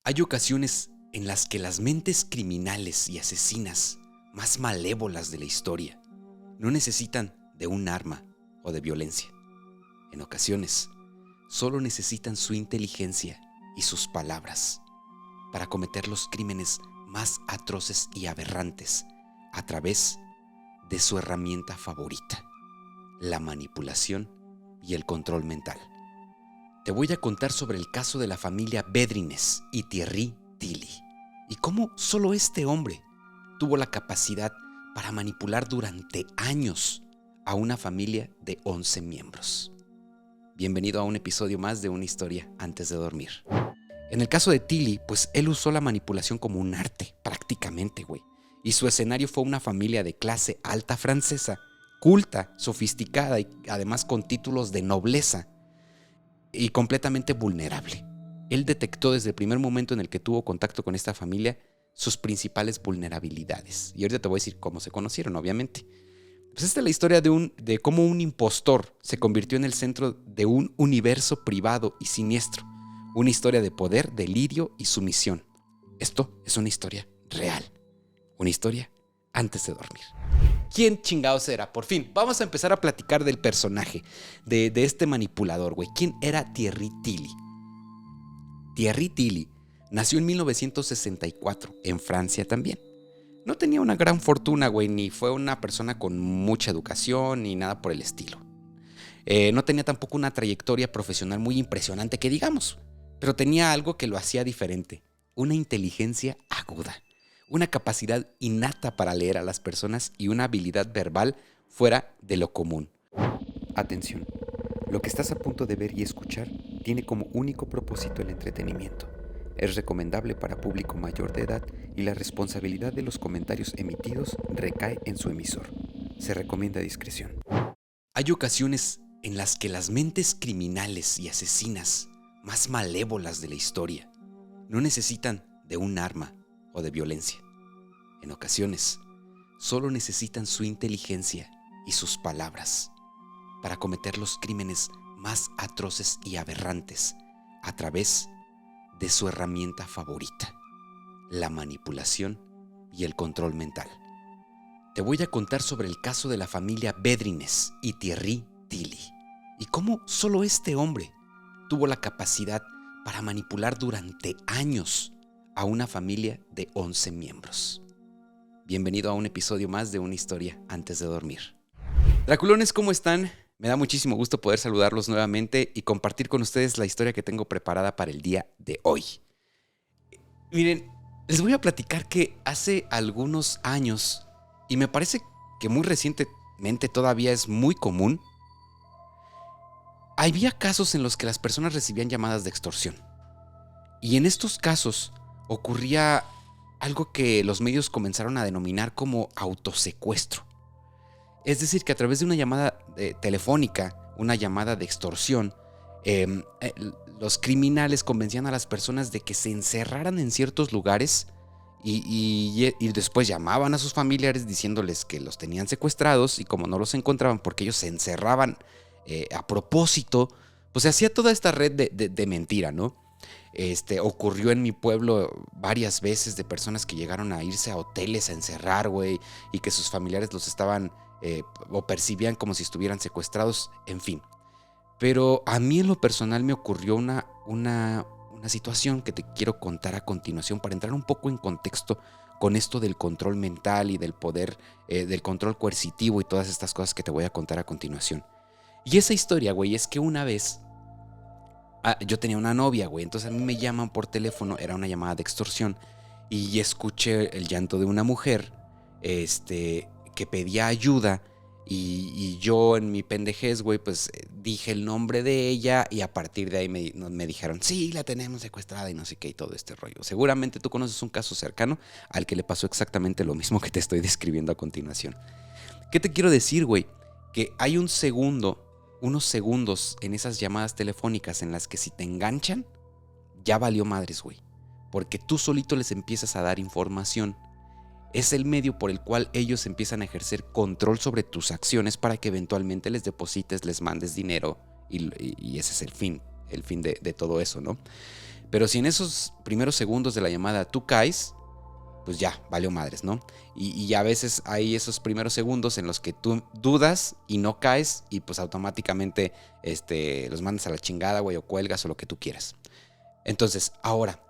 Hay ocasiones en las que las mentes criminales y asesinas más malévolas de la historia no necesitan de un arma o de violencia. En ocasiones, solo necesitan su inteligencia y sus palabras para cometer los crímenes más atroces y aberrantes a través de su herramienta favorita, la manipulación y el control mental. Te voy a contar sobre el caso de la familia Bedrines y Thierry Tilly y cómo solo este hombre tuvo la capacidad para manipular durante años a una familia de 11 miembros. Bienvenido a un episodio más de Una historia antes de dormir. En el caso de Tilly, pues él usó la manipulación como un arte, prácticamente, güey. Y su escenario fue una familia de clase alta francesa, culta, sofisticada y además con títulos de nobleza y completamente vulnerable. Él detectó desde el primer momento en el que tuvo contacto con esta familia sus principales vulnerabilidades. Y ahorita te voy a decir cómo se conocieron, obviamente. Pues esta es la historia de cómo un impostor se convirtió en el centro de un universo privado y siniestro. Una historia de poder, delirio y sumisión. Esto es una historia real. Una historia antes de dormir. ¿Quién chingados era? Por fin, vamos a empezar a platicar del personaje, de este manipulador, güey. ¿Quién era Thierry Tilly? Thierry Tilly nació en 1964, en Francia también. No tenía una gran fortuna, güey, ni fue una persona con mucha educación, ni nada por el estilo. No tenía tampoco una trayectoria profesional muy impresionante, que digamos, pero tenía algo que lo hacía diferente, una inteligencia aguda, una capacidad innata para leer a las personas y una habilidad verbal fuera de lo común. Atención, lo que estás a punto de ver y escuchar tiene como único propósito el entretenimiento. Es recomendable para público mayor de edad y la responsabilidad de los comentarios emitidos recae en su emisor. Se recomienda discreción. Hay ocasiones en las que las mentes criminales y asesinas más malévolas de la historia no necesitan de un arma o de violencia. En ocasiones, solo necesitan su inteligencia y sus palabras para cometer los crímenes más atroces y aberrantes a través de su herramienta favorita, la manipulación y el control mental. Te voy a contar sobre el caso de la familia Bedrines y Thierry Tilly y cómo solo este hombre tuvo la capacidad para manipular durante años a una familia de 11 miembros. Bienvenido a un episodio más de Una historia antes de dormir. Draculones, ¿cómo están? Me da muchísimo gusto poder saludarlos nuevamente y compartir con ustedes la historia que tengo preparada para el día de hoy. Miren, les voy a platicar que hace algunos años, y me parece que muy recientemente todavía es muy común, había casos en los que las personas recibían llamadas de extorsión. Y en estos casos ocurría algo que los medios comenzaron a denominar como autosecuestro. Es decir, que a través de una llamada telefónica, una llamada de extorsión, los criminales convencían a las personas de que se encerraran en ciertos lugares y después llamaban a sus familiares diciéndoles que los tenían secuestrados y como no los encontraban porque ellos se encerraban a propósito, pues se hacía toda esta red de mentira, ¿no? Ocurrió en mi pueblo varias veces de personas que llegaron a irse a hoteles a encerrar, güey, y que sus familiares los estaban o percibían como si estuvieran secuestrados, en fin. Pero a mí en lo personal me ocurrió una situación que te quiero contar a continuación para entrar un poco en contexto con esto del control mental y del poder, del control coercitivo y todas estas cosas que te voy a contar a continuación. Y esa historia, güey, es que una vez yo tenía una novia, güey, entonces a mí me llaman por teléfono, era una llamada de extorsión y escuché el llanto de una mujer, que pedía ayuda y yo en mi pendejez, güey, pues dije el nombre de ella y a partir de ahí me dijeron, sí, la tenemos secuestrada y no sé qué y todo este rollo. Seguramente tú conoces un caso cercano al que le pasó exactamente lo mismo que te estoy describiendo a continuación. ¿Qué te quiero decir, güey? Que hay unos segundos en esas llamadas telefónicas en las que si te enganchan, ya valió madres, güey. Porque tú solito les empiezas a dar información. Es el medio por el cual ellos empiezan a ejercer control sobre tus acciones para que eventualmente les deposites, les mandes dinero y ese es el fin de todo eso, ¿no? Pero si en esos primeros segundos de la llamada tú caes, pues ya, valió madres, ¿no? Y a veces hay esos primeros segundos en los que tú dudas y no caes y pues automáticamente los mandas a la chingada, güey, o cuelgas o lo que tú quieras. Entonces, ahora,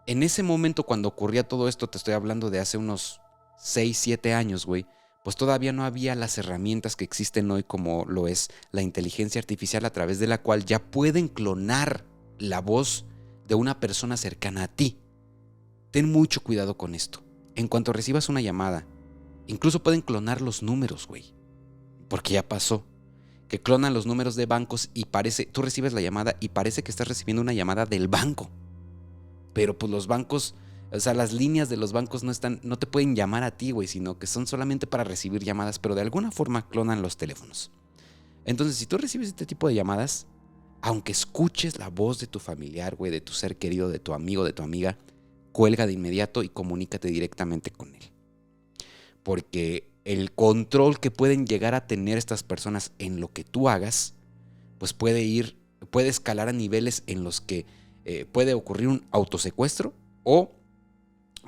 en ese momento cuando ocurría todo esto, te estoy hablando de hace unos 6, 7 años, güey, pues todavía no había las herramientas que existen hoy como lo es la inteligencia artificial, a través de la cual ya pueden clonar la voz de una persona cercana a ti. Ten mucho cuidado con esto. En cuanto recibas una llamada, incluso pueden clonar los números, güey. Porque ya pasó. Que clonan los números de bancos y tú recibes la llamada y parece que estás recibiendo una llamada del banco. Pero pues los bancos, o sea, las líneas de los bancos no te pueden llamar a ti, güey, sino que son solamente para recibir llamadas, pero de alguna forma clonan los teléfonos. Entonces, si tú recibes este tipo de llamadas, aunque escuches la voz de tu familiar, güey, de tu ser querido, de tu amigo, de tu amiga, cuelga de inmediato y comunícate directamente con él. Porque el control que pueden llegar a tener estas personas en lo que tú hagas, pues puede escalar a niveles en los que puede ocurrir un autosecuestro o,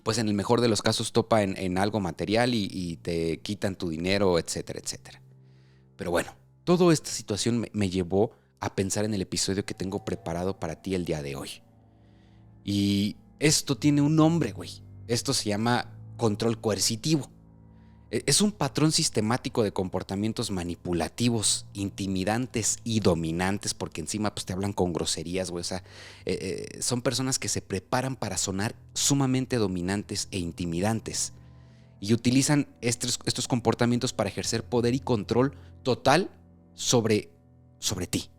pues en el mejor de los casos, topa en algo material y te quitan tu dinero, etcétera, etcétera. Pero bueno, toda esta situación me llevó a pensar en el episodio que tengo preparado para ti el día de hoy. Y esto tiene un nombre, güey. Esto se llama control coercitivo. Es un patrón sistemático de comportamientos manipulativos, intimidantes y dominantes, porque encima pues, te hablan con groserías, güey. O sea, son personas que se preparan para sonar sumamente dominantes e intimidantes y utilizan estos comportamientos para ejercer poder y control total sobre ti.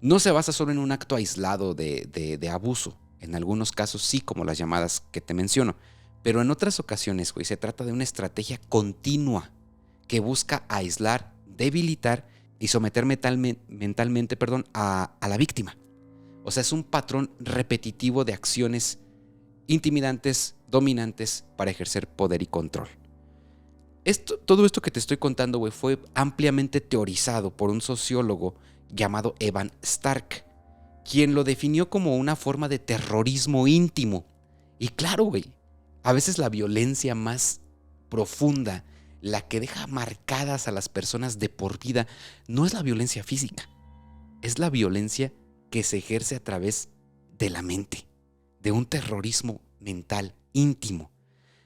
No se basa solo en un acto aislado de abuso. En algunos casos sí, como las llamadas que te menciono. Pero en otras ocasiones, güey, se trata de una estrategia continua que busca aislar, debilitar y someter mentalmente a la víctima. O sea, es un patrón repetitivo de acciones intimidantes, dominantes para ejercer poder y control. Todo esto que te estoy contando, güey, fue ampliamente teorizado por un sociólogo llamado Evan Stark, quien lo definió como una forma de terrorismo íntimo. Y claro, güey, a veces la violencia más profunda, la que deja marcadas a las personas de por vida, no es la violencia física, es la violencia que se ejerce a través de la mente, de un terrorismo mental íntimo.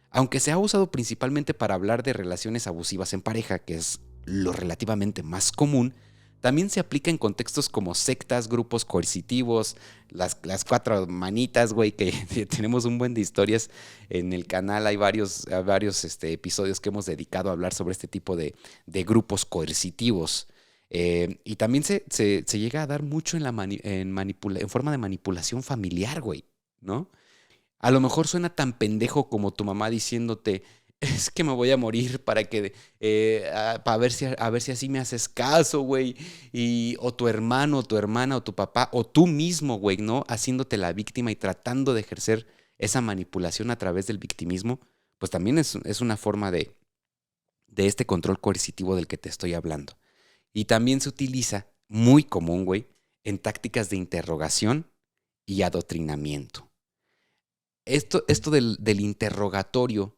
Aunque se ha usado principalmente para hablar de relaciones abusivas en pareja, que es lo relativamente más común, también se aplica en contextos como sectas, grupos coercitivos, las 4 manitas, güey, que tenemos un buen de historias en el canal. Hay varios episodios que hemos dedicado a hablar sobre este tipo de grupos coercitivos. Y también se llega a dar mucho en forma de manipulación familiar, güey, ¿no? A lo mejor suena tan pendejo como tu mamá diciéndote, es que me voy a morir para ver si así me haces caso, güey. O tu hermano, o tu hermana, o tu papá, o tú mismo, güey, ¿no? Haciéndote la víctima y tratando de ejercer esa manipulación a través del victimismo, pues también es una forma de este control coercitivo del que te estoy hablando. Y también se utiliza, muy común, güey, en tácticas de interrogación y adoctrinamiento. Esto del interrogatorio,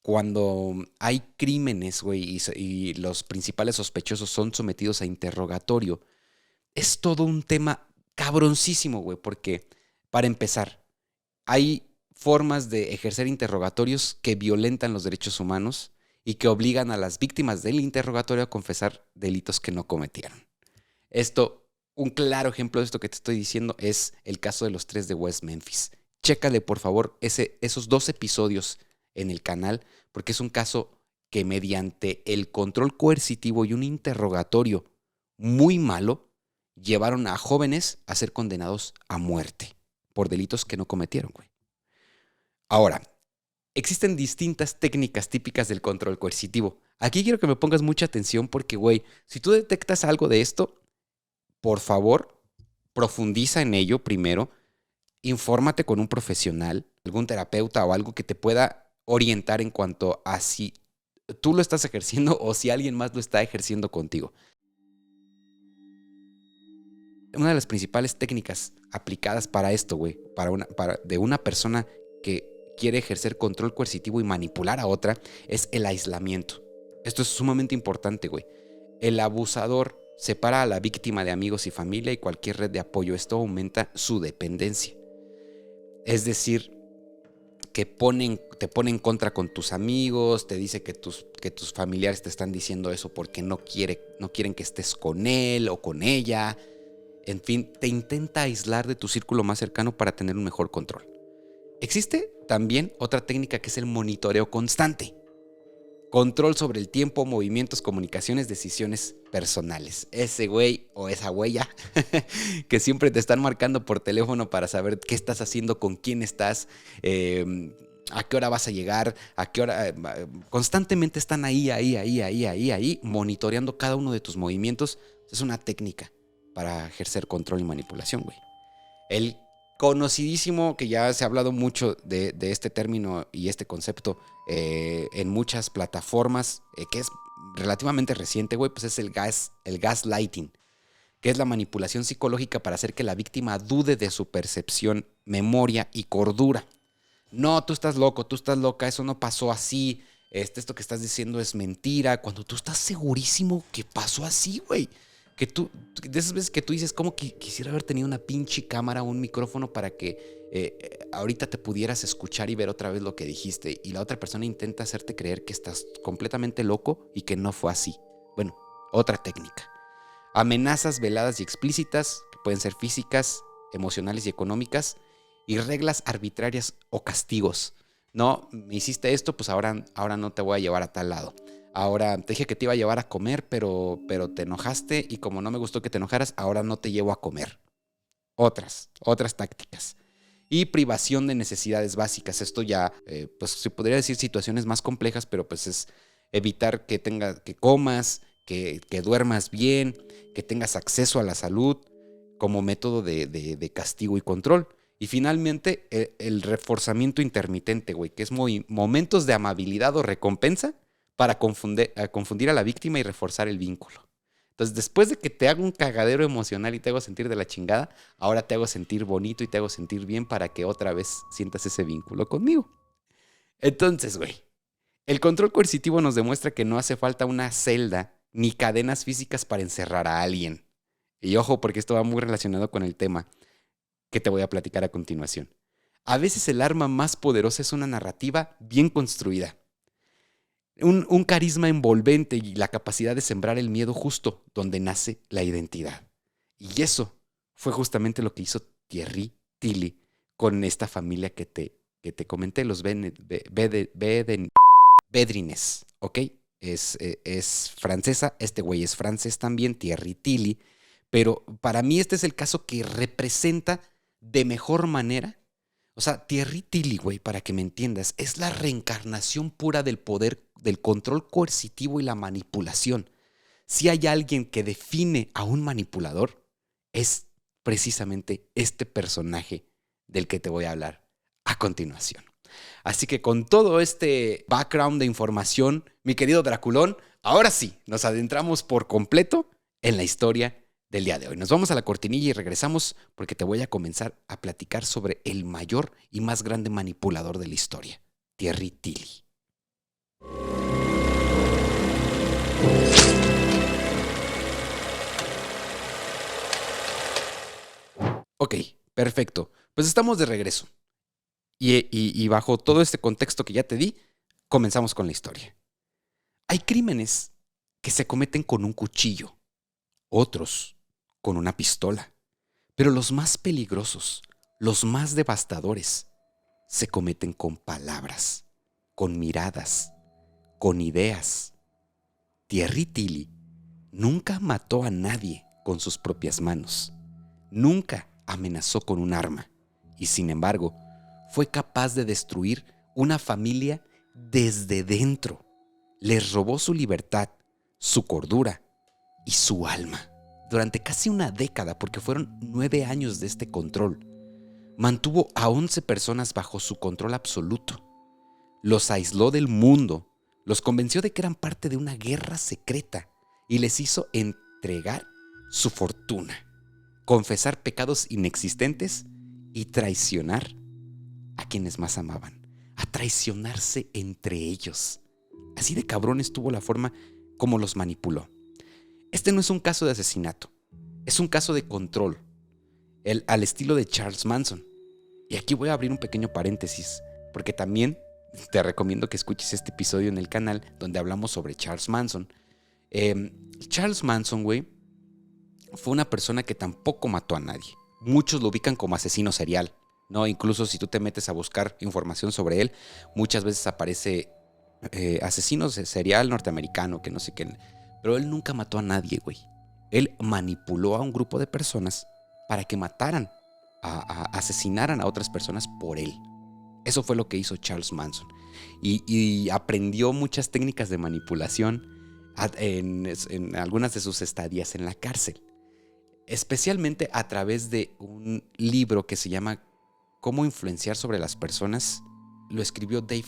cuando hay crímenes, güey, y los principales sospechosos son sometidos a interrogatorio, es todo un tema cabroncísimo, güey, porque, para empezar, hay formas de ejercer interrogatorios que violentan los derechos humanos y que obligan a las víctimas del interrogatorio a confesar delitos que no cometieron. Un claro ejemplo de esto que te estoy diciendo es el caso de los 3 de West Memphis. Chécale, por favor, esos 2 episodios en el canal, porque es un caso que mediante el control coercitivo y un interrogatorio muy malo, llevaron a jóvenes a ser condenados a muerte por delitos que no cometieron, güey. Ahora, existen distintas técnicas típicas del control coercitivo. Aquí quiero que me pongas mucha atención porque, güey, si tú detectas algo de esto, por favor, profundiza en ello primero. Infórmate con un profesional, algún terapeuta o algo que te pueda orientar en cuanto a si tú lo estás ejerciendo o si alguien más lo está ejerciendo contigo. una de las principales técnicas aplicadas para esto, güey, de una persona que quiere ejercer control coercitivo y manipular a otra, es el aislamiento. Esto es sumamente importante, güey. El abusador separa a la víctima de amigos y familia y cualquier red de apoyo. Esto aumenta su dependencia. Es decir, que te pone en contra con tus amigos, te dice que tus familiares te están diciendo eso porque no quieren que estés con él o con ella. En fin, te intenta aislar de tu círculo más cercano para tener un mejor control. Existe también otra técnica que es el monitoreo constante. Control sobre el tiempo, movimientos, comunicaciones, decisiones personales. Ese güey o esa huella que siempre te están marcando por teléfono para saber qué estás haciendo, con quién estás, a qué hora vas a llegar, a qué hora. Constantemente están ahí, monitoreando cada uno de tus movimientos. Es una técnica para ejercer control y manipulación, güey. El conocidísimo, que ya se ha hablado mucho de este término y este concepto en muchas plataformas, que es relativamente reciente, güey, pues es el gaslighting, que es la manipulación psicológica para hacer que la víctima dude de su percepción, memoria y cordura. No, tú estás loco, tú estás loca, eso no pasó así, esto que estás diciendo es mentira, cuando tú estás segurísimo que pasó así, güey. Que de esas veces que tú dices, ¿cómo quisiera haber tenido una pinche cámara o un micrófono para que ahorita te pudieras escuchar y ver otra vez lo que dijiste? Y la otra persona intenta hacerte creer que estás completamente loco y que no fue así. Bueno, otra técnica. Amenazas veladas y explícitas, que pueden ser físicas, emocionales y económicas, y reglas arbitrarias o castigos. No, me hiciste esto, pues ahora no te voy a llevar a tal lado. Ahora te dije que te iba a llevar a comer, pero te enojaste y como no me gustó que te enojaras, ahora no te llevo a comer. Otras tácticas. Y privación de necesidades básicas. Esto ya, pues se podría decir situaciones más complejas, pero pues es evitar que comas, que duermas bien, que tengas acceso a la salud como método de castigo y control. Y finalmente, el reforzamiento intermitente, güey, que es momentos de amabilidad o recompensa para confundir a la víctima y reforzar el vínculo. Entonces, después de que te hago un cagadero emocional y te hago sentir de la chingada, ahora te hago sentir bonito y te hago sentir bien para que otra vez sientas ese vínculo conmigo. Entonces, güey, el control coercitivo nos demuestra que no hace falta una celda ni cadenas físicas para encerrar a alguien. Y ojo, porque esto va muy relacionado con el tema que te voy a platicar a continuación. A veces el arma más poderosa es una narrativa bien construida. Un carisma envolvente y la capacidad de sembrar el miedo justo donde nace la identidad. Y eso fue justamente lo que hizo Thierry Tilly con esta familia que te comenté, los Bedrines, ¿ok? Es francesa, este güey es francés también, Thierry Tilly, pero para mí este es el caso que representa de mejor manera. O sea, Thierry Tilly, güey, para que me entiendas, es la reencarnación pura del poder, del control coercitivo y la manipulación. Si hay alguien que define a un manipulador, es precisamente este personaje del que te voy a hablar a continuación. Así que con todo este background de información, mi querido Draculón, ahora sí, nos adentramos por completo en la historia del día de hoy. Nos vamos a la cortinilla y regresamos porque te voy a comenzar a platicar sobre el mayor y más grande manipulador de la historia, Thierry Tilly. Ok, perfecto. Pues estamos de regreso. Y bajo todo este contexto que ya te di, comenzamos con la historia. Hay crímenes que se cometen con un cuchillo, otros con una pistola, pero los más peligrosos, los más devastadores, se cometen con palabras, con miradas, con ideas. Thierry Tilly nunca mató a nadie con sus propias manos, nunca amenazó con un arma y sin embargo fue capaz de destruir una familia desde dentro. Les robó su libertad, su cordura y su alma. Durante casi una década, porque fueron 9 años de este control, mantuvo a 11 personas bajo su control absoluto. Los aisló del mundo, los convenció de que eran parte de una guerra secreta y les hizo entregar su fortuna. confesar pecados inexistentes y traicionar a quienes más amaban. A traicionarse entre ellos. Así de cabrón estuvo la forma como los manipuló. Este no es un caso de asesinato, es un caso de control, al estilo de Charles Manson. Y aquí voy a abrir un pequeño paréntesis, porque también te recomiendo que escuches este episodio en el canal donde hablamos sobre Charles Manson. Charles Manson, güey, fue una persona que tampoco mató a nadie. Muchos lo ubican como asesino serial, ¿no? Incluso si tú te metes a buscar información sobre él, muchas veces aparece asesino serial norteamericano, que no sé qué. Pero él nunca mató a nadie, güey. Él manipuló a un grupo de personas para que mataran, asesinaran a otras personas por él. Eso fue lo que hizo Charles Manson. Y aprendió muchas técnicas de manipulación en algunas de sus estadías en la cárcel. Especialmente a través de un libro que se llama Cómo influenciar sobre las personas. Lo escribió Dave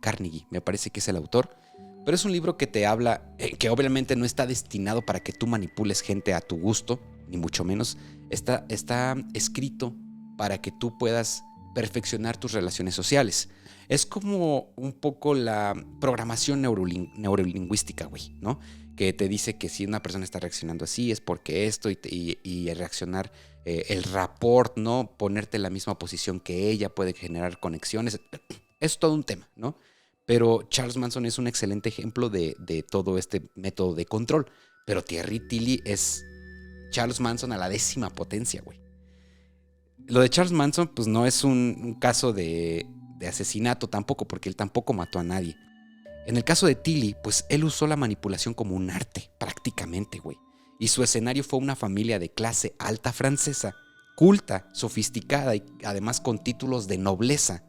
Carnegie, me parece que es el autor. Pero es un libro que te habla, que obviamente no está destinado para que tú manipules gente a tu gusto, ni mucho menos. Está escrito para que tú puedas perfeccionar tus relaciones sociales. Es como un poco la programación neurolingüística, güey, ¿no? Que te dice que si una persona está reaccionando así es porque esto, y reaccionar, el rapport, ¿no? Ponerte en la misma posición que ella puede generar conexiones. Es todo un tema, ¿no? Pero Charles Manson es un excelente ejemplo de todo este método de control. Pero Thierry Tilly es Charles Manson a la 10ª potencia, güey. Lo de Charles Manson, pues no es un caso de asesinato tampoco, porque él tampoco mató a nadie. En el caso de Tilly, pues él usó la manipulación como un arte, prácticamente, güey. Y su escenario fue una familia de clase alta francesa, culta, sofisticada y además con títulos de nobleza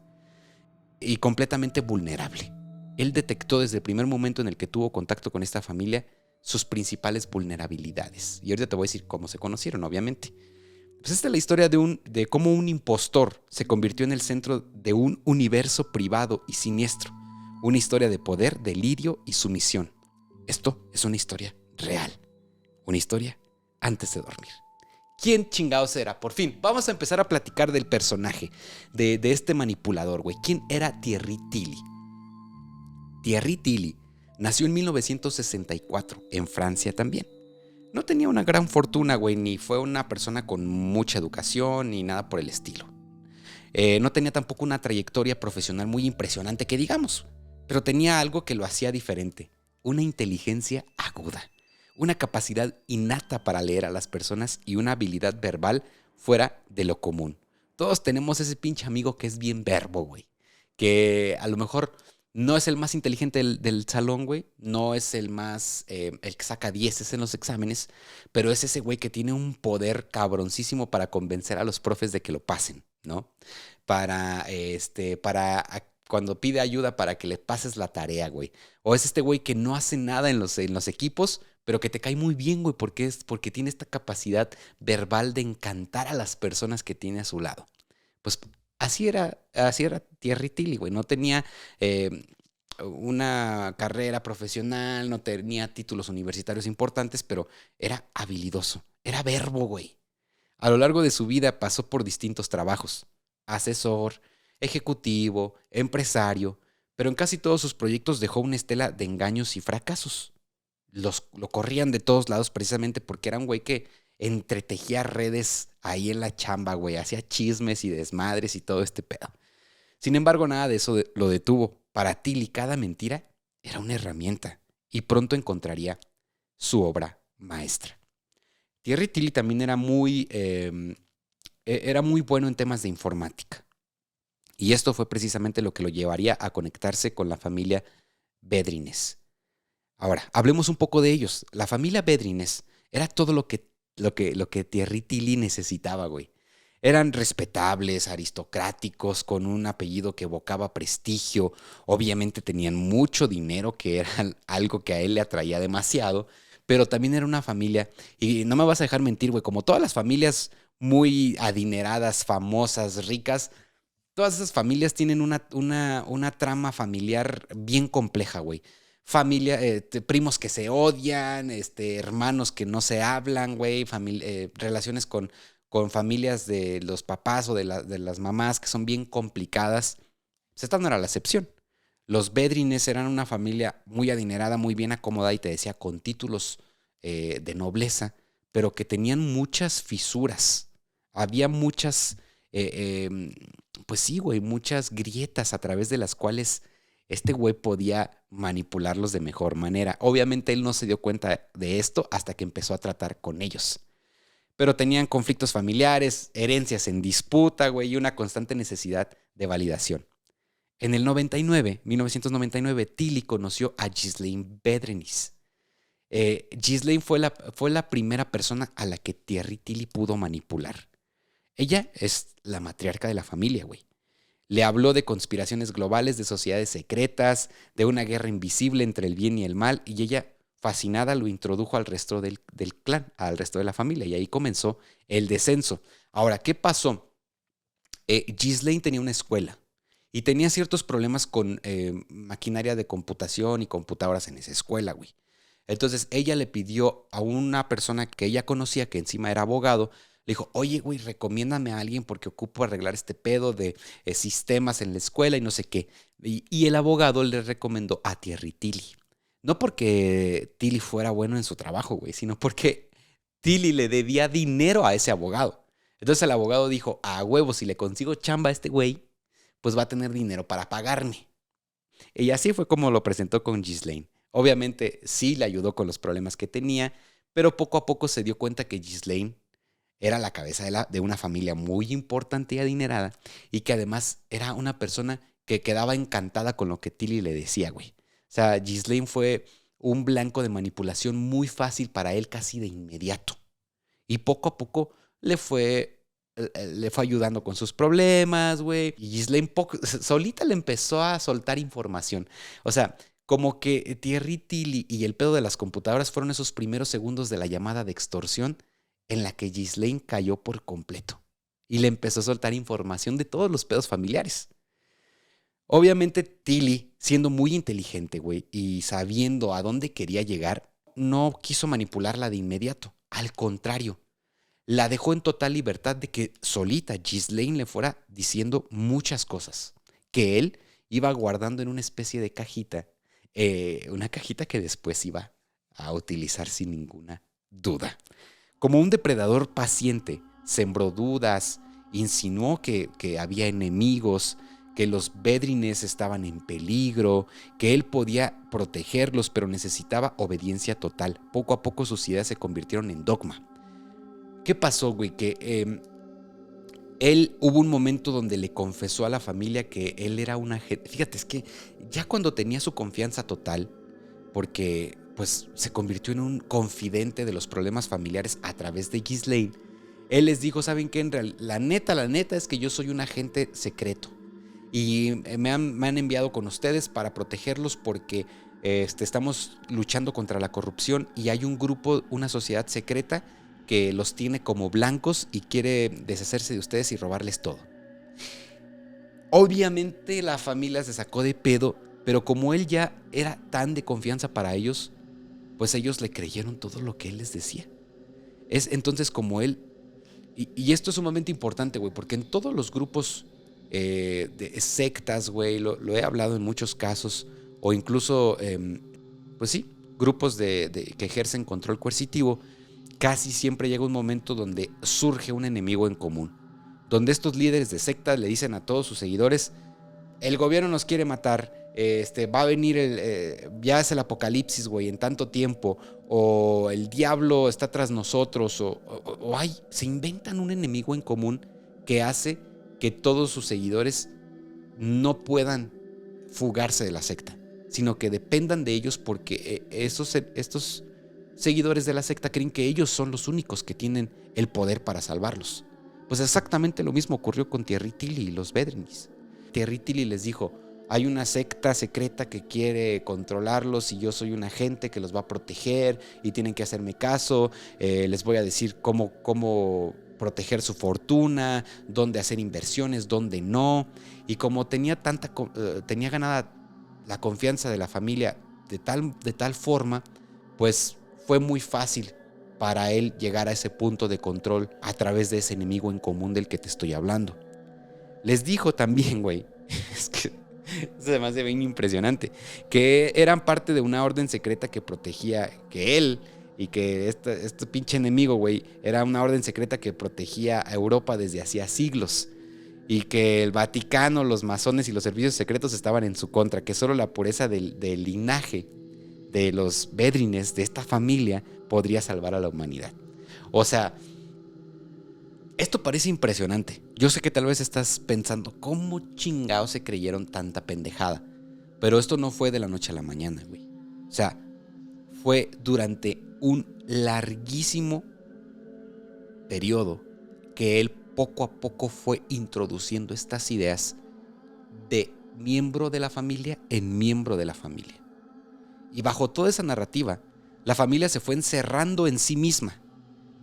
y completamente vulnerable. Él detectó desde el primer momento en el que tuvo contacto con esta familia sus principales vulnerabilidades. Y ahorita te voy a decir cómo se conocieron, obviamente. Pues esta es la historia de cómo un impostor se convirtió en el centro de un universo privado y siniestro. Una historia de poder, delirio y sumisión. Esto es una historia real. Una historia antes de dormir. ¿Quién chingados era? Por fin, vamos a empezar a platicar del personaje, de este manipulador, güey. ¿Quién era Thierry Tilly? Thierry Tilly nació en 1964, en Francia también. No tenía una gran fortuna, güey, ni fue una persona con mucha educación, ni nada por el estilo. No tenía tampoco una trayectoria profesional muy impresionante, que digamos, pero tenía algo que lo hacía diferente, una inteligencia aguda, una capacidad innata para leer a las personas y una habilidad verbal fuera de lo común. Todos tenemos ese pinche amigo que es bien verbo, güey, que a lo mejor no es el más inteligente del salón, güey, no es el más, el que saca 10 en los exámenes, pero es ese güey que tiene un poder cabroncísimo para convencer a los profes de que lo pasen, ¿no? Para cuando pide ayuda para que le pases la tarea, güey. O es este güey que no hace nada en los equipos, pero que te cae muy bien, güey, porque tiene esta capacidad verbal de encantar a las personas que tiene a su lado. Pues así era Thierry Tilly, güey. No tenía una carrera profesional, no tenía títulos universitarios importantes, pero era habilidoso, era verbo, güey. A lo largo de su vida pasó por distintos trabajos: asesor, ejecutivo, empresario, pero en casi todos sus proyectos dejó una estela de engaños y fracasos. Lo corrían de todos lados precisamente porque era un güey que entretejía redes ahí en la chamba, güey, hacía chismes y desmadres y todo este pedo. Sin embargo, nada de eso lo detuvo. Para Tilly, cada mentira era una herramienta y pronto encontraría su obra maestra. Thierry Tilly también era muy bueno en temas de informática. Y esto fue precisamente lo que lo llevaría a conectarse con la familia Bedrines. Ahora, hablemos un poco de ellos. La familia Bedrines era todo lo que Thierry Tilly necesitaba, güey. Eran respetables, aristocráticos, con un apellido que evocaba prestigio. Obviamente tenían mucho dinero, que era algo que a él le atraía demasiado. Pero también era una familia, y no me vas a dejar mentir, güey, como todas las familias muy adineradas, famosas, ricas, todas esas familias tienen una trama familiar bien compleja, güey. Familia, primos que se odian, hermanos que no se hablan, güey, relaciones con familias de los papás o de las mamás que son bien complicadas, pues esta no era la excepción. Los Bedrines eran una familia muy adinerada, muy bien acomodada y te decía con títulos de nobleza, pero que tenían muchas fisuras. Había muchas, pues sí, güey, muchas grietas a través de las cuales este güey podía manipularlos de mejor manera. Obviamente él no se dio cuenta de esto hasta que empezó a tratar con ellos. Pero tenían conflictos familiares, herencias en disputa, güey, y una constante necesidad de validación. En el 1999, Tilly conoció a Ghislaine Bedrenis. Ghislaine fue la primera persona a la que Thierry Tilly pudo manipular. Ella es la matriarca de la familia, güey. Le habló de conspiraciones globales, de sociedades secretas, de una guerra invisible entre el bien y el mal, y ella, fascinada, lo introdujo al resto del clan, al resto de la familia, y ahí comenzó el descenso. Ahora, ¿qué pasó? Ghislaine tenía una escuela y tenía ciertos problemas con maquinaria de computación y computadoras en esa escuela, güey. Entonces ella le pidió a una persona que ella conocía, que encima era abogado, le dijo, oye, güey, recomiéndame a alguien porque ocupo arreglar este pedo de sistemas en la escuela y no sé qué. Y el abogado le recomendó a Thierry Tilly. No porque Tilly fuera bueno en su trabajo, güey, sino porque Tilly le debía dinero a ese abogado. Entonces el abogado dijo, a huevo, si le consigo chamba a este güey, pues va a tener dinero para pagarme. Y así fue como lo presentó con Ghislaine. Obviamente sí le ayudó con los problemas que tenía, pero poco a poco se dio cuenta que Ghislaine era la cabeza de una familia muy importante y adinerada y que además era una persona que quedaba encantada con lo que Tilly le decía, güey. O sea, Ghislaine fue un blanco de manipulación muy fácil para él casi de inmediato. Y poco a poco le fue ayudando con sus problemas, güey. Y Ghislaine solita le empezó a soltar información. O sea, como que Thierry Tilly y el pedo de las computadoras fueron esos primeros segundos de la llamada de extorsión en la que Ghislaine cayó por completo. Y le empezó a soltar información de todos los pedos familiares. Obviamente Tilly, siendo muy inteligente, güey, y sabiendo a dónde quería llegar, no quiso manipularla de inmediato. Al contrario, la dejó en total libertad de que solita Ghislaine le fuera diciendo muchas cosas que él iba guardando en una especie de cajita, una cajita que después iba a utilizar sin ninguna duda. Como un depredador paciente, sembró dudas, insinuó que había enemigos, que los Bedrines estaban en peligro, que él podía protegerlos, pero necesitaba obediencia total. Poco a poco sus ideas se convirtieron en dogma. ¿Qué pasó, güey? Que él hubo un momento donde le confesó a la familia que él era una gente. Fíjate, es que ya cuando tenía su confianza total, porque pues se convirtió en un confidente de los problemas familiares a través de Ghislaine, él les dijo, ¿saben qué? La neta es que yo soy un agente secreto y me han enviado con ustedes para protegerlos porque estamos luchando contra la corrupción y hay un grupo, una sociedad secreta que los tiene como blancos y quiere deshacerse de ustedes y robarles todo. Obviamente la familia se sacó de pedo, pero como él ya era tan de confianza para ellos, pues ellos le creyeron todo lo que él les decía. Es entonces como él, y esto es sumamente importante, güey, porque en todos los grupos de sectas, güey, lo he hablado en muchos casos, o incluso, pues sí, grupos que ejercen control coercitivo, casi siempre llega un momento donde surge un enemigo en común, donde estos líderes de sectas le dicen a todos sus seguidores, el gobierno nos quiere matar, va a venir, ya es el apocalipsis, güey, en tanto tiempo, o el diablo está tras nosotros, o se inventan un enemigo en común que hace que todos sus seguidores no puedan fugarse de la secta, sino que dependan de ellos porque estos seguidores de la secta creen que ellos son los únicos que tienen el poder para salvarlos. Pues exactamente lo mismo ocurrió con Thierry Tilly y los Bedrenis. Thierry Tilly les dijo, hay una secta secreta que quiere controlarlos y yo soy un agente que los va a proteger y tienen que hacerme caso, les voy a decir cómo proteger su fortuna, dónde hacer inversiones, dónde no. Y como tenía ganada la confianza de la familia de tal forma, pues fue muy fácil para él llegar a ese punto de control a través de ese enemigo en común del que te estoy hablando. Les dijo también, güey, es que eso además se ve bien impresionante, que eran parte de una orden secreta que protegía, que él y que este pinche enemigo, güey, era una orden secreta que protegía a Europa desde hacía siglos. Y que el Vaticano, los masones y los servicios secretos estaban en su contra, que solo la pureza del linaje de los Bedrines, de esta familia, podría salvar a la humanidad. O sea, esto parece impresionante. Yo sé que tal vez estás pensando, ¿cómo chingados se creyeron tanta pendejada? Pero esto no fue de la noche a la mañana, güey. O sea, fue durante un larguísimo periodo que él poco a poco fue introduciendo estas ideas de miembro de la familia en miembro de la familia. Y bajo toda esa narrativa, la familia se fue encerrando en sí misma.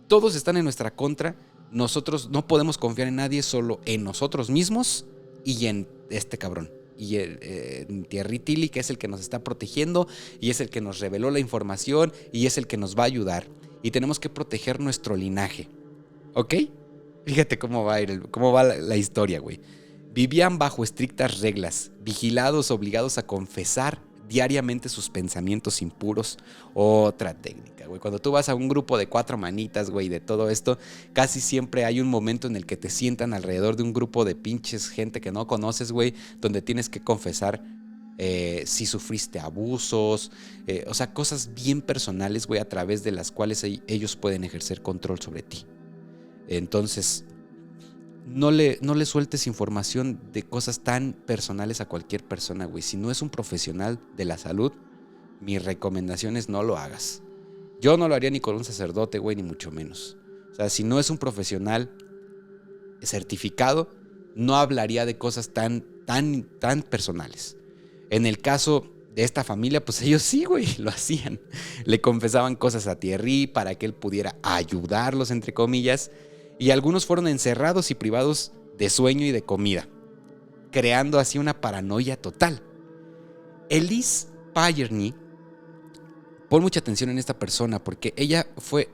Todos están en nuestra contra. Nosotros no podemos confiar en nadie, solo en nosotros mismos y en este cabrón. Y en Thierry Tilly, que es el que nos está protegiendo y es el que nos reveló la información y es el que nos va a ayudar. Y tenemos que proteger nuestro linaje. ¿Ok? Fíjate cómo va la historia, güey. Vivían bajo estrictas reglas, vigilados, obligados a confesar diariamente sus pensamientos impuros. Otra técnica, güey. Cuando tú vas a un grupo de 4 manitas, güey, de todo esto, casi siempre hay un momento en el que te sientan alrededor de un grupo de pinches gente que no conoces, güey, donde tienes que confesar si sufriste abusos, o sea, cosas bien personales, güey, a través de las cuales ellos pueden ejercer control sobre ti. Entonces, no le sueltes información de cosas tan personales a cualquier persona, güey. Si no es un profesional de la salud, mi recomendación es no lo hagas. Yo no lo haría ni con un sacerdote, güey, ni mucho menos. O sea, si no es un profesional certificado, no hablaría de cosas tan personales. En el caso de esta familia, pues ellos sí, güey, lo hacían. Le confesaban cosas a Thierry para que él pudiera ayudarlos, entre comillas. Y algunos fueron encerrados y privados de sueño y de comida, creando así una paranoia total. Elise Payerney, pon mucha atención en esta persona porque ella fue,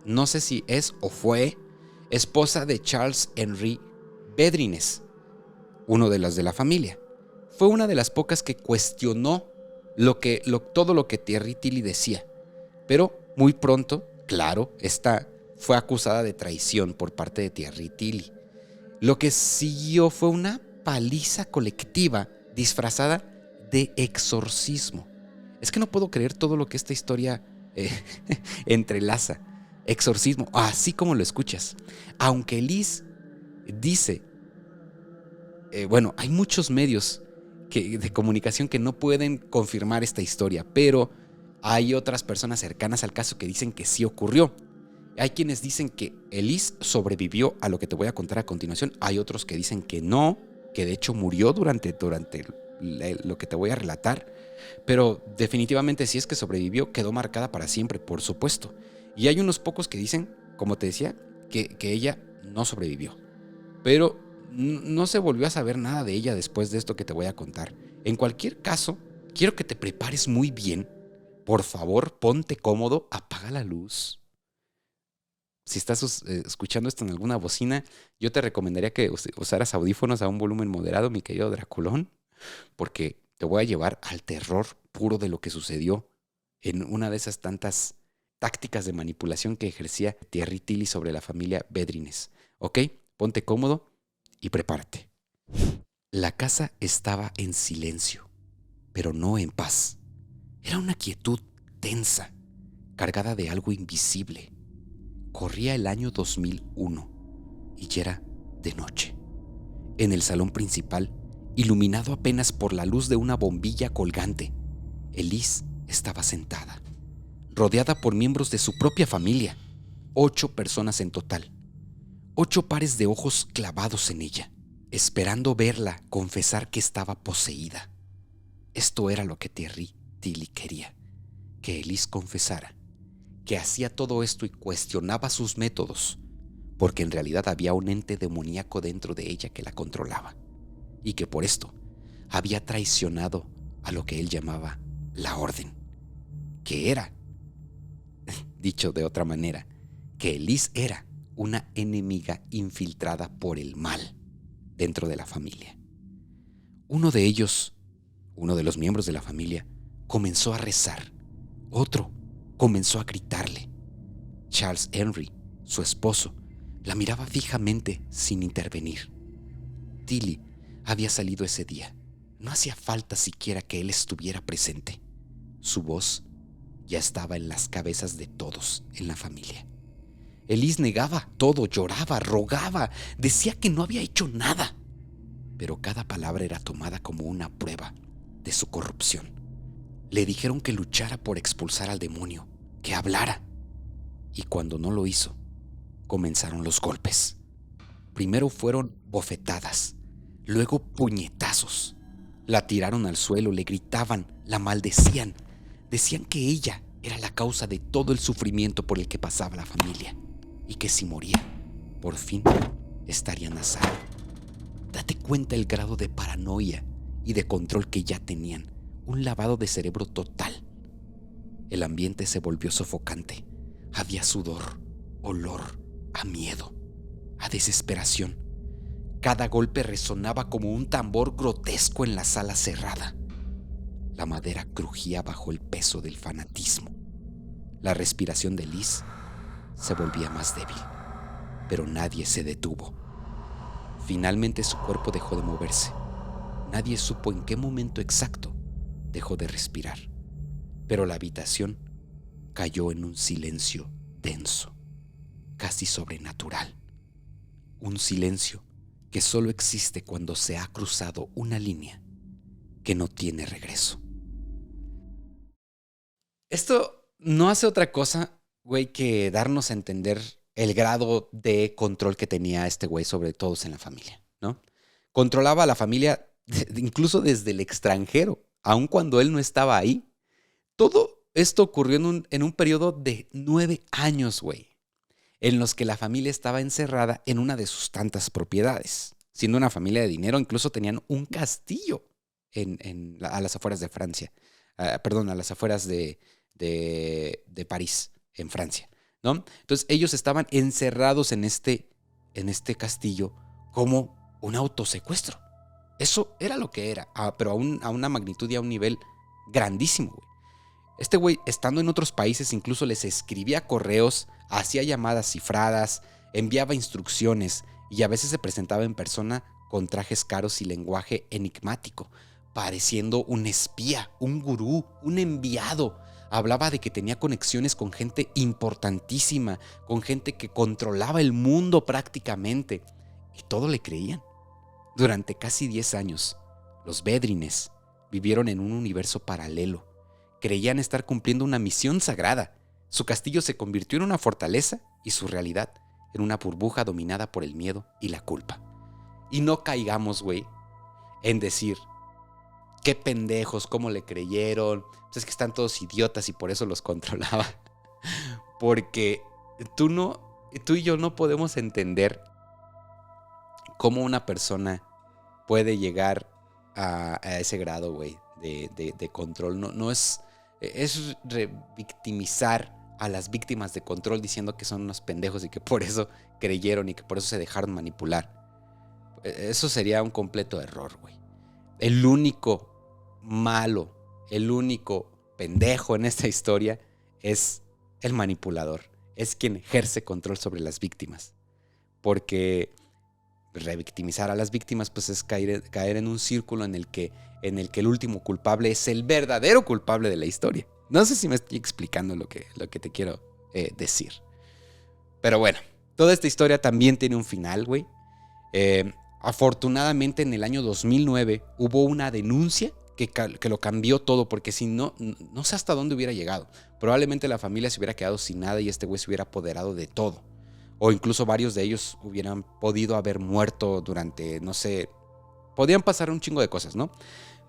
no sé si es o fue esposa de Charles Henry Bedrines, uno de las de la familia. Fue una de las pocas que cuestionó todo lo que Thierry Tilly decía, pero muy pronto, claro, fue acusada de traición por parte de Thierry Tilly. Lo que siguió fue una paliza colectiva disfrazada de exorcismo. Es que no puedo creer todo lo que esta historia entrelaza. Exorcismo, así como lo escuchas. Aunque Elise dice, hay muchos medios de comunicación que no pueden confirmar esta historia, pero hay otras personas cercanas al caso que dicen que sí ocurrió. Hay quienes dicen que Elise sobrevivió a lo que te voy a contar a continuación. Hay otros que dicen que no, que de hecho murió durante lo que te voy a relatar. Pero definitivamente si es que sobrevivió, quedó marcada para siempre, por supuesto. Y hay unos pocos que dicen, como te decía, que ella no sobrevivió. Pero no se volvió a saber nada de ella después de esto que te voy a contar. En cualquier caso, quiero que te prepares muy bien. Por favor, ponte cómodo, apaga la luz. Si estás escuchando esto en alguna bocina, yo te recomendaría que usaras audífonos a un volumen moderado, mi querido Draculón, porque te voy a llevar al terror puro de lo que sucedió en una de esas tantas tácticas de manipulación que ejercía Thierry Tilly sobre la familia Bedrines. ¿Ok? Ponte cómodo y prepárate. La casa estaba en silencio, pero no en paz. Era una quietud tensa, cargada de algo invisible. Corría el año 2001 y ya era de noche. En el salón principal, iluminado apenas por la luz de una bombilla colgante, Elise estaba sentada, rodeada por miembros de su propia familia, 8 personas en total, 8 pares de ojos clavados en ella, esperando verla confesar que estaba poseída. Esto era lo que Thierry Tilly quería, que Elise confesara que hacía todo esto y cuestionaba sus métodos, porque en realidad había un ente demoníaco dentro de ella que la controlaba, y que por esto había traicionado a lo que él llamaba la orden, que era, dicho de otra manera, que Elise era una enemiga infiltrada por el mal dentro de la familia. Uno de ellos, uno de los miembros de la familia, comenzó a rezar. Otro comenzó a gritarle. Charles Henry, su esposo, la miraba fijamente sin intervenir. Tilly había salido ese día. No hacía falta siquiera que él estuviera presente. Su voz ya estaba en las cabezas de todos en la familia. Elise negaba todo, lloraba, rogaba, decía que no había hecho nada. Pero cada palabra era tomada como una prueba de su corrupción. Le dijeron que luchara por expulsar al demonio, que hablara. Y cuando no lo hizo, comenzaron los golpes. Primero fueron bofetadas, luego puñetazos. La tiraron al suelo, le gritaban, la maldecían. Decían que ella era la causa de todo el sufrimiento por el que pasaba la familia y que si moría, por fin estarían a salvo. Date cuenta el grado de paranoia y de control que ya tenían. Un lavado de cerebro total. El ambiente se volvió sofocante. Había sudor, olor a miedo, a desesperación. Cada golpe resonaba como un tambor grotesco en la sala cerrada. La madera crujía bajo el peso del fanatismo. La respiración de Liz se volvía más débil, pero nadie se detuvo. Finalmente su cuerpo dejó de moverse. Nadie supo en qué momento exacto dejó de respirar, pero la habitación cayó en un silencio denso, casi sobrenatural. Un silencio que solo existe cuando se ha cruzado una línea que no tiene regreso. Esto no hace otra cosa, güey, que darnos a entender el grado de control que tenía este güey sobre todos en la familia, ¿no? Controlaba a la familia incluso desde el extranjero, aun cuando él no estaba ahí. Todo esto ocurrió en un periodo de 9 años, güey, en los que la familia estaba encerrada en una de sus tantas propiedades. Siendo una familia de dinero, incluso tenían un castillo a las afueras de Francia. A las afueras de París, en Francia, ¿no? Entonces ellos estaban encerrados en este castillo como un autosecuestro. Eso era lo que era, pero a una magnitud y a un nivel grandísimo, güey. Este güey, estando en otros países, incluso les escribía correos, hacía llamadas cifradas, enviaba instrucciones y a veces se presentaba en persona con trajes caros y lenguaje enigmático, pareciendo un espía, un gurú, un enviado. Hablaba de que tenía conexiones con gente importantísima, con gente que controlaba el mundo prácticamente. Y todo le creían. Durante casi 10 años, los Bedrines vivieron en un universo paralelo. Creían estar cumpliendo una misión sagrada. Su castillo se convirtió en una fortaleza y su realidad en una burbuja dominada por el miedo y la culpa. Y no caigamos, güey, en decir, qué pendejos, cómo le creyeron, pues es que están todos idiotas y por eso los controlaba. Porque tú y yo no podemos entender cómo una persona puede llegar a ese grado, güey, de control. No es revictimizar a las víctimas de control diciendo que son unos pendejos y que por eso creyeron y que por eso se dejaron manipular. Eso sería un completo error, güey. El único malo, el único pendejo en esta historia es el manipulador. Es quien ejerce control sobre las víctimas. Porque revictimizar a las víctimas pues es caer en un círculo en el que el último culpable es el verdadero culpable de la historia. No sé si me estoy explicando lo que te quiero decir. Pero bueno, toda esta historia también tiene un final, güey. Afortunadamente en el año 2009 hubo una denuncia que lo cambió todo, porque si no sé hasta dónde hubiera llegado. Probablemente la familia se hubiera quedado sin nada y este güey se hubiera apoderado de todo. O incluso varios de ellos hubieran podido haber muerto durante, no sé, podían pasar un chingo de cosas, ¿no?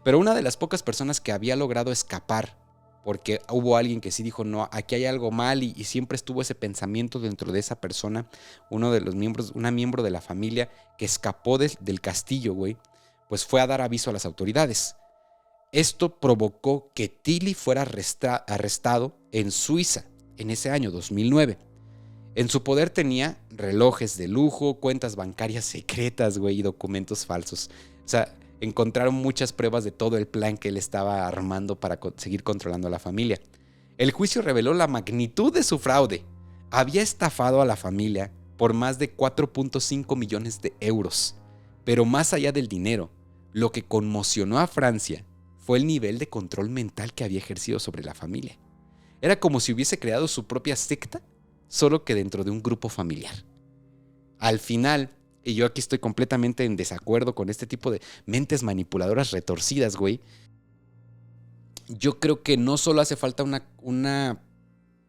Pero una de las pocas personas que había logrado escapar, porque hubo alguien que sí dijo, no, aquí hay algo mal, y siempre estuvo ese pensamiento dentro de esa persona, una miembro de la familia que escapó del castillo, güey, pues fue a dar aviso a las autoridades. Esto provocó que Tilly fuera arrestado en Suiza en ese año, 2009. En su poder tenía relojes de lujo, cuentas bancarias secretas, güey, y documentos falsos. O sea, encontraron muchas pruebas de todo el plan que él estaba armando para seguir controlando a la familia. El juicio reveló la magnitud de su fraude. Había estafado a la familia por más de 4.5 millones de euros. Pero más allá del dinero, lo que conmocionó a Francia fue el nivel de control mental que había ejercido sobre la familia. Era como si hubiese creado su propia secta, solo que dentro de un grupo familiar. Al final, y yo aquí estoy completamente en desacuerdo con este tipo de mentes manipuladoras retorcidas, güey, yo creo que no solo hace falta una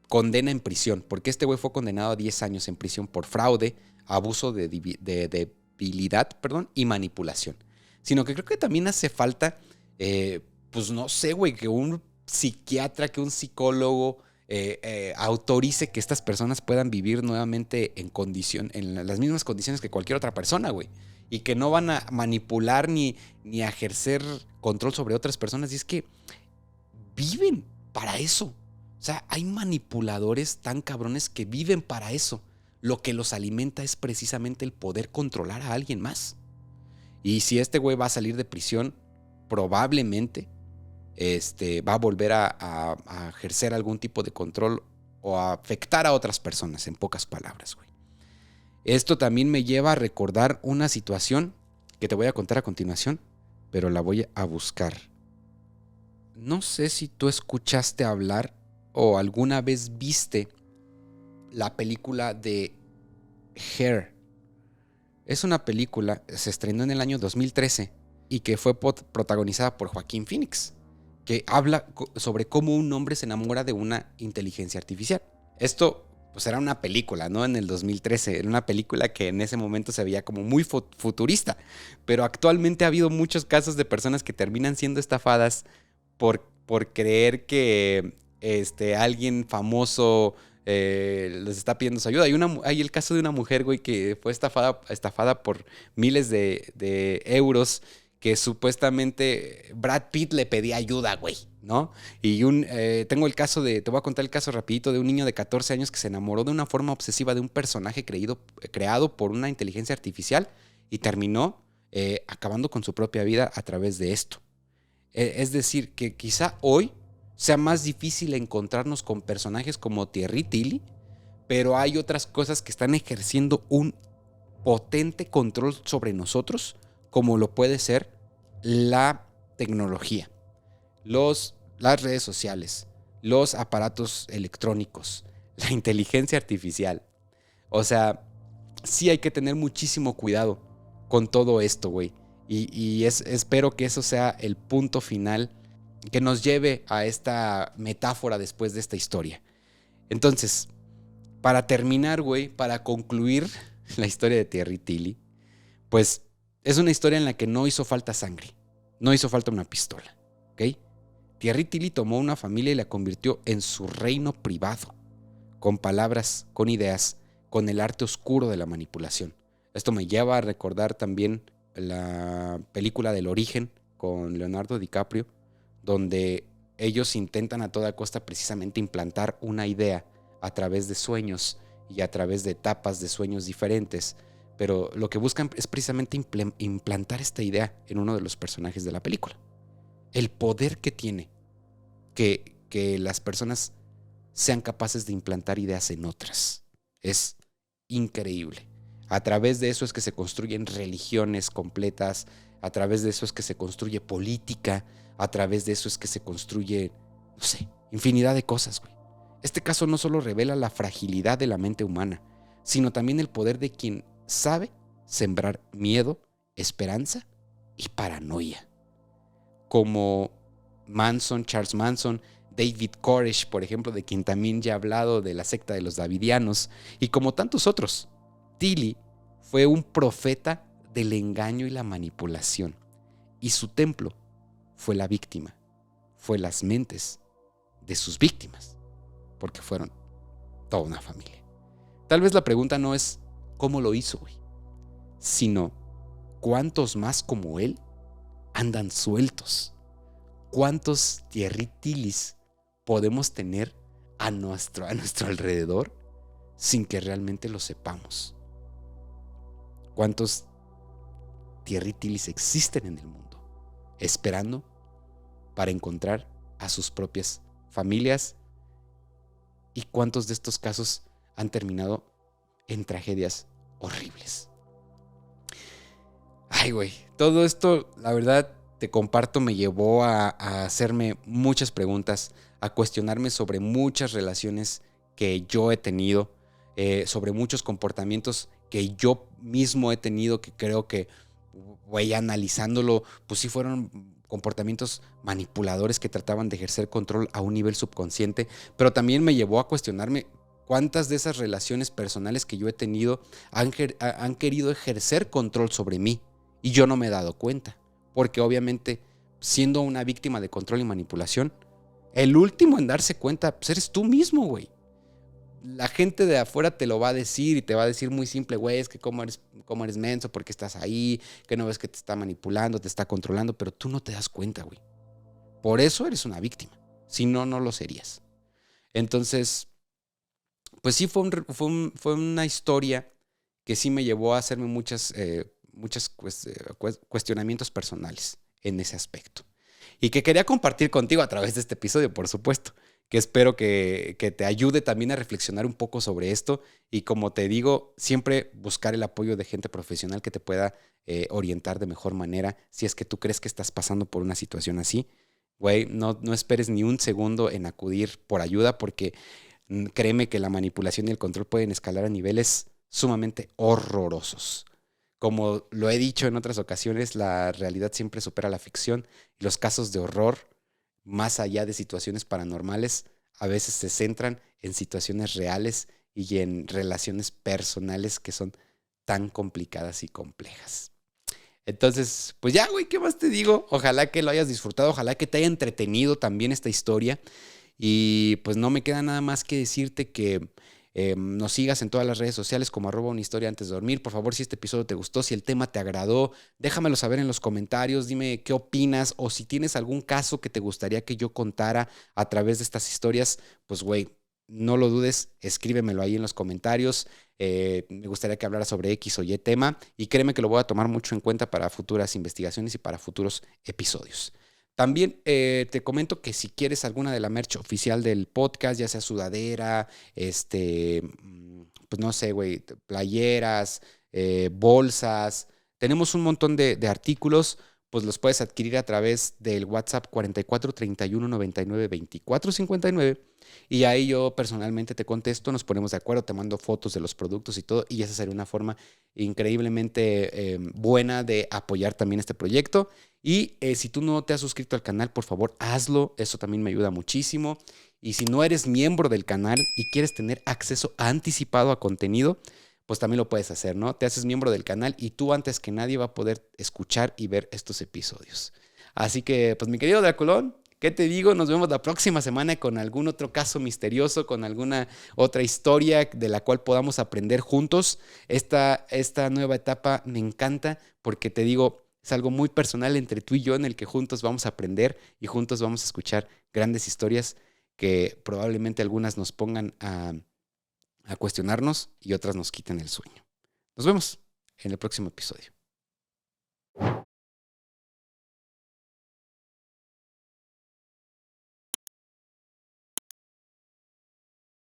condena en prisión, porque este güey fue condenado a 10 años en prisión por fraude, abuso de debilidad, y manipulación, sino que creo que también hace falta, pues no sé, güey, que un psiquiatra, que un psicólogo autorice que estas personas puedan vivir nuevamente en las mismas condiciones que cualquier otra persona, güey. Y que no van a manipular ni a ejercer control sobre otras personas. Y es que viven para eso. O sea, hay manipuladores tan cabrones que viven para eso. Lo que los alimenta es precisamente el poder controlar a alguien más. Y si este güey va a salir de prisión, probablemente va a volver a ejercer algún tipo de control o a afectar a otras personas, en pocas palabras, güey. Esto también me lleva a recordar una situación que te voy a contar a continuación, pero la voy a buscar. No sé si tú escuchaste hablar o alguna vez viste la película de Hair. Es una película, se estrenó en el año 2013 y que fue protagonizada por Joaquín Phoenix, que habla sobre cómo un hombre se enamora de una inteligencia artificial. Esto pues era una película, ¿no? En el 2013, era una película que en ese momento se veía como muy futurista, pero actualmente ha habido muchos casos de personas que terminan siendo estafadas por creer que alguien famoso les está pidiendo su ayuda. Hay el caso de una mujer, güey, que fue estafada por miles de euros, que supuestamente Brad Pitt le pedía ayuda, güey, ¿no? Y te voy a contar el caso rapidito de un niño de 14 años que se enamoró de una forma obsesiva de un personaje creado por una inteligencia artificial y terminó acabando con su propia vida a través de esto. Es decir, que quizá hoy sea más difícil encontrarnos con personajes como Thierry Tilly, pero hay otras cosas que están ejerciendo un potente control sobre nosotros, como lo puede ser la tecnología, las redes sociales, los aparatos electrónicos, la inteligencia artificial. O sea, sí hay que tener muchísimo cuidado con todo esto, güey. Y espero que eso sea el punto final que nos lleve a esta metáfora después de esta historia. Entonces, para terminar, güey, para concluir la historia de Thierry Tilly, pues es una historia en la que no hizo falta sangre, no hizo falta una pistola, ¿ok? Thierry Tilly tomó una familia y la convirtió en su reino privado, con palabras, con ideas, con el arte oscuro de la manipulación. Esto me lleva a recordar también la película del Origen con Leonardo DiCaprio, donde ellos intentan a toda costa precisamente implantar una idea a través de sueños y a través de etapas de sueños diferentes, pero lo que buscan es precisamente implantar esta idea en uno de los personajes de la película. El poder que tiene que las personas sean capaces de implantar ideas en otras es increíble. A través de eso es que se construyen religiones completas, a través de eso es que se construye política, a través de eso es que se construye, no sé, infinidad de cosas, güey. Este caso no solo revela la fragilidad de la mente humana, sino también el poder de quien sabe sembrar miedo, esperanza y paranoia. Como Charles Manson, David Koresh, por ejemplo, de quien también ya he hablado, de la secta de los Davidianos, y como tantos otros. Tilly fue un profeta del engaño y la manipulación, y su templo fue la víctima, fue las mentes de sus víctimas, porque fueron toda una familia. Tal vez la pregunta no es cómo lo hizo, güey, sino cuántos más como él andan sueltos. ¿Cuántos Thierry Tillys podemos tener a nuestro alrededor sin que realmente lo sepamos. ¿Cuántos tierrítilis existen en el mundo esperando para encontrar a sus propias familias? ¿Y cuántos de estos casos han terminado en tragedias horribles? Ay, güey, todo esto, la verdad, te comparto, me llevó a hacerme muchas preguntas, a cuestionarme sobre muchas relaciones que yo he tenido, sobre muchos comportamientos que yo mismo he tenido, que creo que, güey, analizándolo, pues sí fueron comportamientos manipuladores que trataban de ejercer control a un nivel subconsciente, pero también me llevó a cuestionarme cuántas de esas relaciones personales que yo he tenido han querido ejercer control sobre mí y yo no me he dado cuenta, porque obviamente siendo una víctima de control y manipulación, el último en darse cuenta pues eres tú mismo, güey. La gente de afuera te lo va a decir y te va a decir muy simple, güey, es que cómo eres menso, porque estás ahí, que no ves que te está manipulando, te está controlando, pero tú no te das cuenta, güey. Por eso eres una víctima. Si no, no lo serías. Entonces, pues sí fue una historia que sí me llevó a hacerme muchos cuestionamientos personales en ese aspecto. Y que quería compartir contigo a través de este episodio, por supuesto, que espero que te ayude también a reflexionar un poco sobre esto y, como te digo, siempre buscar el apoyo de gente profesional que te pueda orientar de mejor manera si es que tú crees que estás pasando por una situación así. Güey, no esperes ni un segundo en acudir por ayuda, porque créeme que la manipulación y el control pueden escalar a niveles sumamente horrorosos. Como lo he dicho en otras ocasiones, la realidad siempre supera la ficción y los casos de horror, más allá de situaciones paranormales, a veces se centran en situaciones reales y en relaciones personales que son tan complicadas y complejas. Entonces, pues ya, güey, ¿qué más te digo? Ojalá que lo hayas disfrutado, ojalá que te haya entretenido también esta historia. Y pues no me queda nada más que decirte que nos sigas en todas las redes sociales como @unahistoria antes de dormir. Por favor, si este episodio te gustó, si el tema te agradó, déjamelo saber en los comentarios, dime qué opinas, o si tienes algún caso que te gustaría que yo contara a través de estas historias, pues güey, no lo dudes, escríbemelo ahí en los comentarios. Me gustaría que hablara sobre X o Y tema y créeme que lo voy a tomar mucho en cuenta para futuras investigaciones y para futuros episodios. También te comento que si quieres alguna de la merch oficial del podcast, ya sea sudadera, pues no sé, güey, playeras, bolsas, tenemos un montón de artículos, pues los puedes adquirir a través del WhatsApp 44 31 99 24 59 y ahí yo personalmente te contesto, nos ponemos de acuerdo, te mando fotos de los productos y todo, y esa sería una forma increíblemente buena de apoyar también este proyecto. Y si tú no te has suscrito al canal, por favor, hazlo. Eso también me ayuda muchísimo. Y si no eres miembro del canal y quieres tener acceso anticipado a contenido, pues también lo puedes hacer, ¿no? Te haces miembro del canal y tú antes que nadie va a poder escuchar y ver estos episodios. Así que, pues mi querido Draculón, ¿qué te digo? Nos vemos la próxima semana con algún otro caso misterioso, con alguna otra historia de la cual podamos aprender juntos. Esta nueva etapa me encanta porque te digo, es algo muy personal entre tú y yo en el que juntos vamos a aprender y juntos vamos a escuchar grandes historias que probablemente algunas nos pongan a cuestionarnos y otras nos quiten el sueño. Nos vemos en el próximo episodio.